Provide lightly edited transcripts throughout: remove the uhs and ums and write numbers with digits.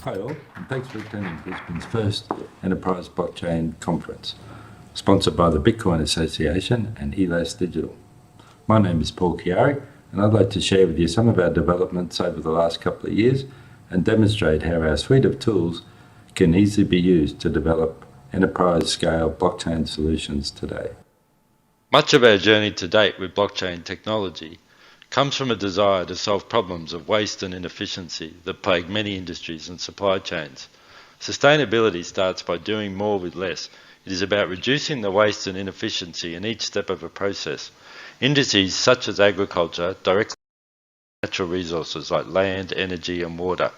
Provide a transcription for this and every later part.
Hi all, and thanks for attending Brisbane's first Enterprise Blockchain Conference, sponsored by the Bitcoin Association and ELAS Digital. My name is Paul Chiari, and I'd like to share with you some of our developments over the last couple of years and demonstrate how our suite of tools can easily be used to develop enterprise-scale blockchain solutions today. Much of our journey to date with blockchain technology comes from a desire to solve problems of waste and inefficiency that plague many industries and supply chains. Sustainability starts by doing more with less. It is about reducing the waste and inefficiency in each step of a process. Industries such as agriculture directly natural resources like land, energy and water.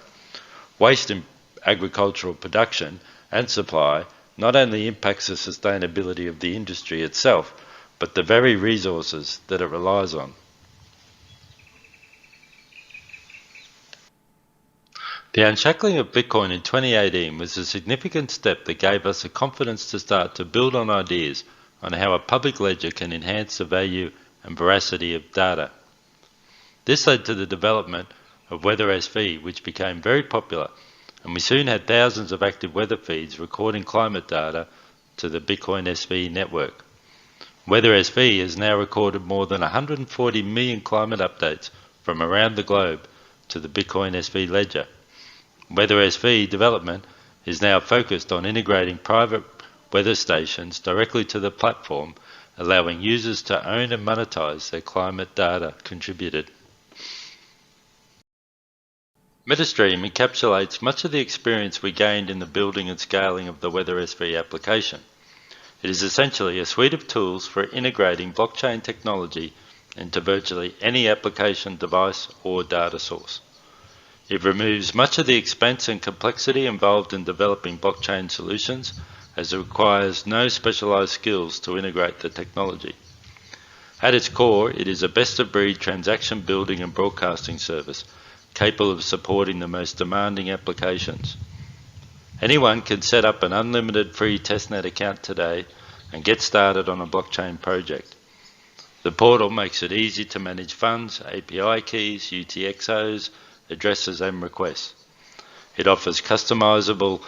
Waste in agricultural production and supply not only impacts the sustainability of the industry itself, but the very resources that it relies on. The unshackling of Bitcoin in 2018 was a significant step that gave us the confidence to start to build on ideas on how a public ledger can enhance the value and veracity of data. This led to the development of WeatherSV, which became very popular, and we soon had thousands of active weather feeds recording climate data to the Bitcoin SV network. WeatherSV has now recorded more than 140 million climate updates from around the globe to the Bitcoin SV ledger. WeatherSV development is now focused on integrating private weather stations directly to the platform, allowing users to own and monetize their climate data contributed. MetaStreme encapsulates much of the experience we gained in the building and scaling of the WeatherSV application. It is essentially a suite of tools for integrating blockchain technology into virtually any application device or data source. It removes much of the expense and complexity involved in developing blockchain solutions, as it requires no specialized skills to integrate the technology. At its core, it is a best-of-breed transaction building and broadcasting service, capable of supporting the most demanding applications. Anyone can set up an unlimited free testnet account today and get started on a blockchain project. The portal makes it easy to manage funds, API keys, UTXOs, addresses and requests. It offers customizable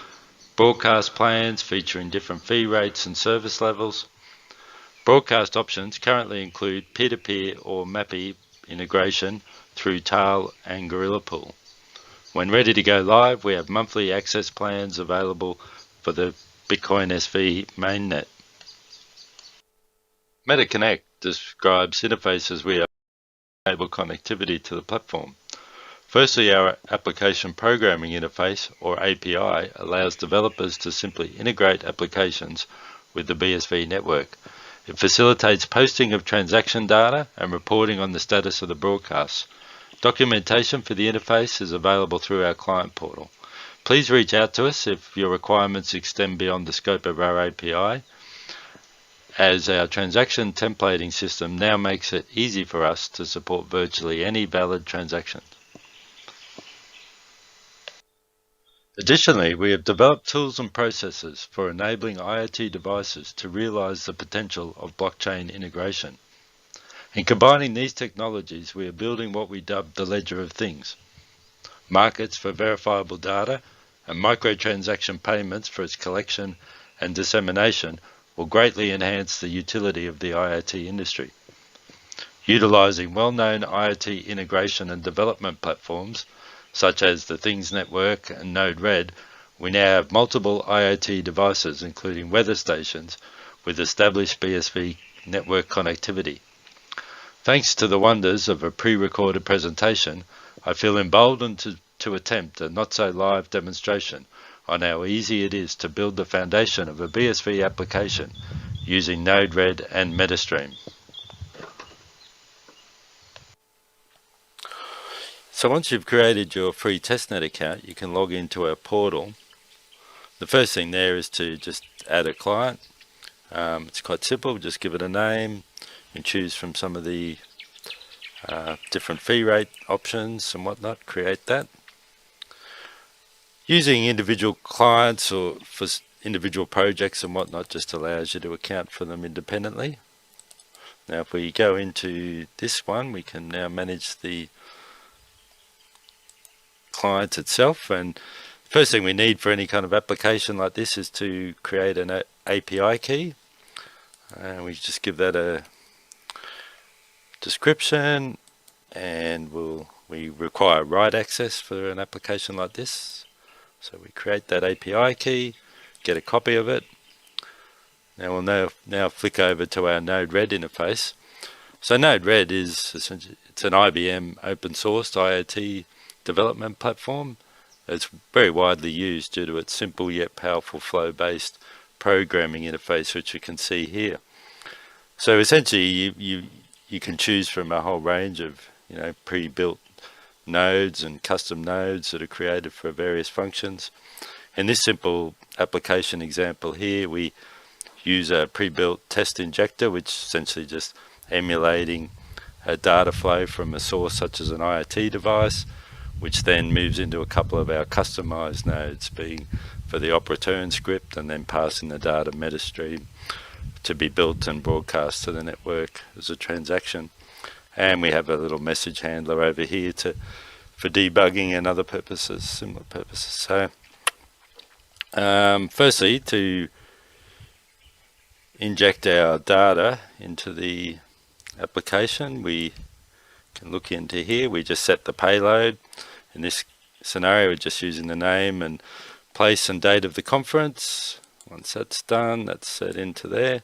broadcast plans featuring different fee rates and service levels. Broadcast options currently include peer-to-peer or MAPI integration through Tail and Gorillapool. When ready to go live, we have monthly access plans available for the Bitcoin SV mainnet. MetaConnect describes interfaces we enable connectivity to the platform. Firstly, our application programming interface, or API, allows developers to simply integrate applications with the BSV network. It facilitates posting of transaction data and reporting on the status of the broadcasts. Documentation for the interface is available through our client portal. Please reach out to us if your requirements extend beyond the scope of our API, as our transaction templating system now makes it easy for us to support virtually any valid transaction. Additionally, we have developed tools and processes for enabling IoT devices to realize the potential of blockchain integration. In combining these technologies, we are building what we dub the Ledger of Things. Markets for verifiable data and microtransaction payments for its collection and dissemination will greatly enhance the utility of the IoT industry. Utilizing well-known IoT integration and development platforms, such as the Things Network and Node-RED, we now have multiple IoT devices, including weather stations, with established BSV network connectivity. Thanks to the wonders of a pre-recorded presentation, I feel emboldened to attempt a not-so-live demonstration on how easy it is to build the foundation of a BSV application using Node-RED and MetaStreme. So once you've created your free testnet account, you can log into our portal. The first thing there is to just add a client. It's quite simple, just give it a name and choose from some of the different fee rate options and whatnot, create that. Using individual clients or for individual projects and whatnot just allows you to account for them independently. Now if we go into this one, we can now manage the client itself, and First thing we need for any kind of application like this is to create an API key. And we just give that a description, and we require write access for an application like this. So we create that API key, get a copy of it. Now we'll now flick over to our Node-RED interface. So Node-RED is essentially, it's an IBM open source IoT development platform. It's very widely used due to its simple yet powerful flow-based programming interface, which you can see here. So essentially, you can choose from a whole range of pre-built nodes and custom nodes that are created for various functions. In this simple application example here, we use a pre-built test injector, which essentially just emulating a data flow from a source such as an IoT device, which then moves into a couple of our customized nodes, being for the op return script and then passing the data MetaStream to be built and broadcast to the network as a transaction. And we have a little message handler over here for debugging and other purposes, similar purposes. So firstly, to inject our data into the application, we can look into here. We just set the payload. In this scenario, we're just using the name and place and date of the conference. Once that's done, that's set into there.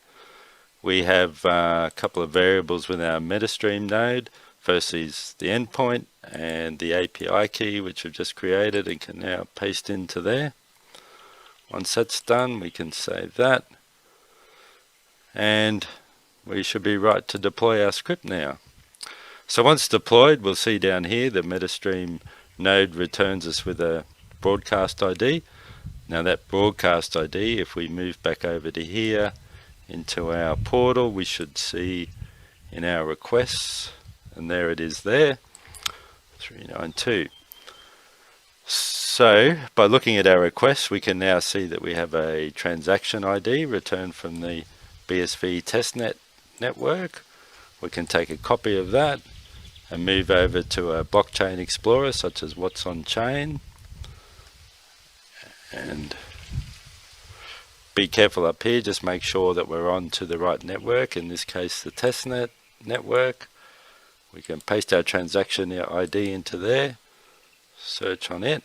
We have a couple of variables with our MetaStream node. First is the endpoint and the API key, which we've just created and can now paste into there. Once that's done, we can save that. And we should be right to deploy our script now. So once deployed, we'll see down here the MetaStream node returns us with a broadcast ID. Now that broadcast ID, if we move back over to here into our portal, we should see in our requests, and there it is there, 392. So by looking at our requests, we can now see that we have a transaction ID returned from the BSV testnet network. We can take a copy of that and move over to a blockchain explorer such as what's on chain, and be careful up here, just make sure that we're on to the right network, in this case the testnet network. We can paste our transaction ID into there, search on it.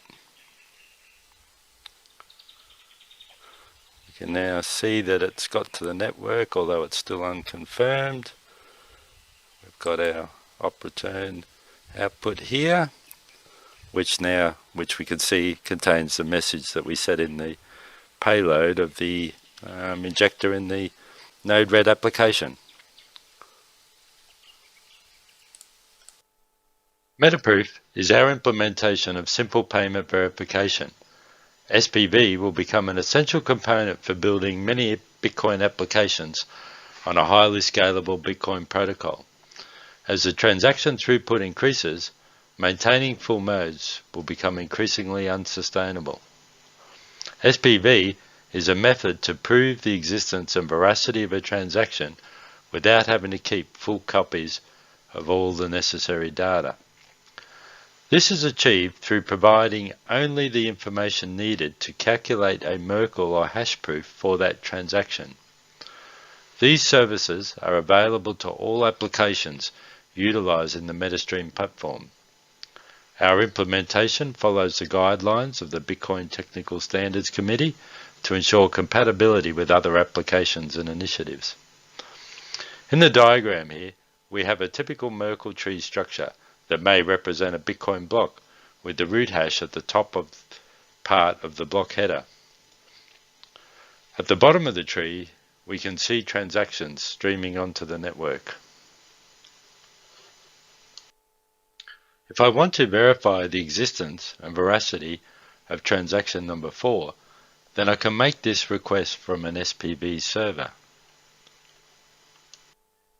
You can now see that it's got to the network, although it's still unconfirmed. We've got our op return output here, which we can see contains the message that we set in the payload of the injector in the Node-RED application. MetaProof is our implementation of simple payment verification. SPV will become an essential component for building many Bitcoin applications on a highly scalable Bitcoin protocol. As the transaction throughput increases, maintaining full modes will become increasingly unsustainable. SPV is a method to prove the existence and veracity of a transaction without having to keep full copies of all the necessary data. This is achieved through providing only the information needed to calculate a Merkle or hash proof for that transaction. These services are available to all applications utilizing the MetaStream platform. Our implementation follows the guidelines of the Bitcoin Technical Standards Committee to ensure compatibility with other applications and initiatives. In the diagram here, we have a typical Merkle tree structure that may represent a Bitcoin block with the root hash at the top of part of the block header. At the bottom of the tree, we can see transactions streaming onto the network. If I want to verify the existence and veracity of transaction number 4, then I can make this request from an SPV server.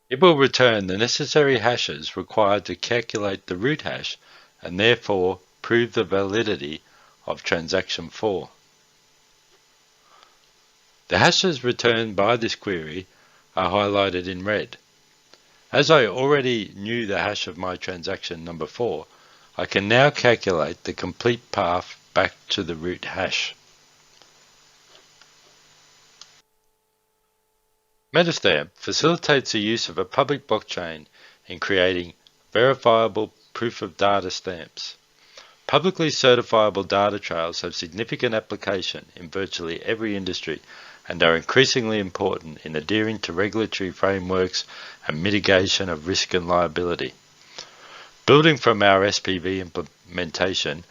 It will return the necessary hashes required to calculate the root hash and therefore prove the validity of transaction 4. The hashes returned by this query are highlighted in red. As I already knew the hash of my transaction number 4, I can now calculate the complete path back to the root hash. MetaStreme facilitates the use of a public blockchain in creating verifiable proof of data stamps. Publicly certifiable data trails have significant application in virtually every industry and are increasingly important in adhering to regulatory frameworks and mitigation of risk and liability. Building from our SPV implementation,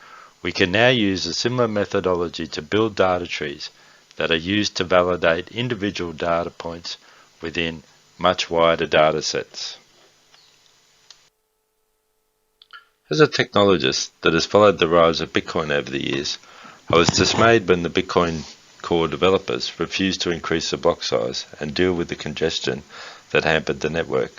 we can now use a similar methodology to build data trees that are used to validate individual data points within much wider data sets. As a technologist that has followed the rise of Bitcoin over the years, I was dismayed when the Bitcoin core developers refused to increase the block size and deal with the congestion that hampered the network.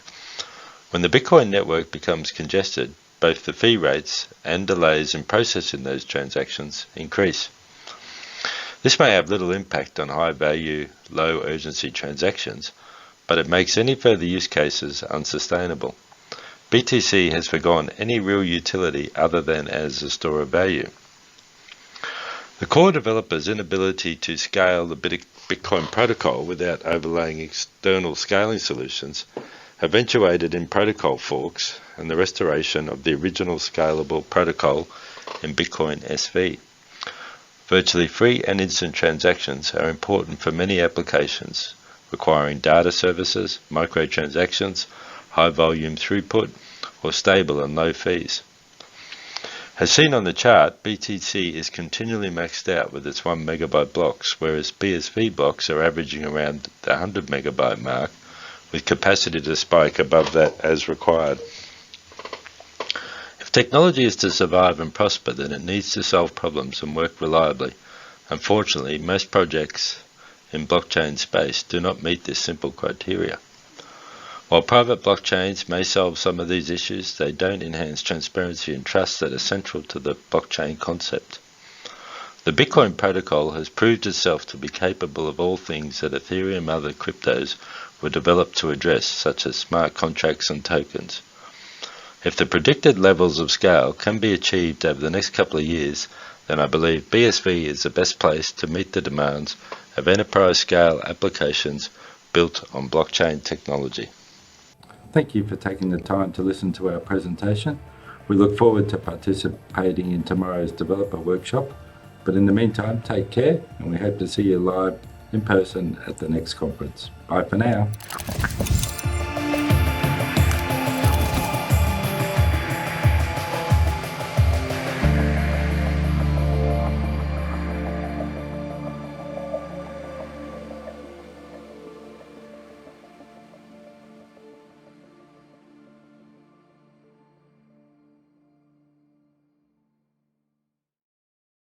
When the Bitcoin network becomes congested, both the fee rates and delays in processing those transactions increase. This may have little impact on high-value, low-urgency transactions, but it makes any further use cases unsustainable. BTC has forgone any real utility other than as a store of value. The core developers' inability to scale the Bitcoin protocol without overlaying external scaling solutions eventuated in protocol forks and the restoration of the original scalable protocol in Bitcoin SV. Virtually free and instant transactions are important for many applications requiring data services, microtransactions, high volume throughput, or stable and low fees. As seen on the chart, BTC is continually maxed out with its 1 megabyte blocks, whereas BSV blocks are averaging around the 100 megabyte mark, with capacity to spike above that as required. If technology is to survive and prosper, then it needs to solve problems and work reliably. Unfortunately, most projects in blockchain space do not meet this simple criteria. While private blockchains may solve some of these issues, they don't enhance transparency and trust that are central to the blockchain concept. The Bitcoin protocol has proved itself to be capable of all things that Ethereum and other cryptos were developed to address, such as smart contracts and tokens. If the predicted levels of scale can be achieved over the next couple of years, then I believe BSV is the best place to meet the demands of enterprise-scale applications built on blockchain technology. Thank you for taking the time to listen to our presentation. We look forward to participating in tomorrow's developer workshop. But in the meantime, take care, and we hope to see you live in person at the next conference. Bye for now.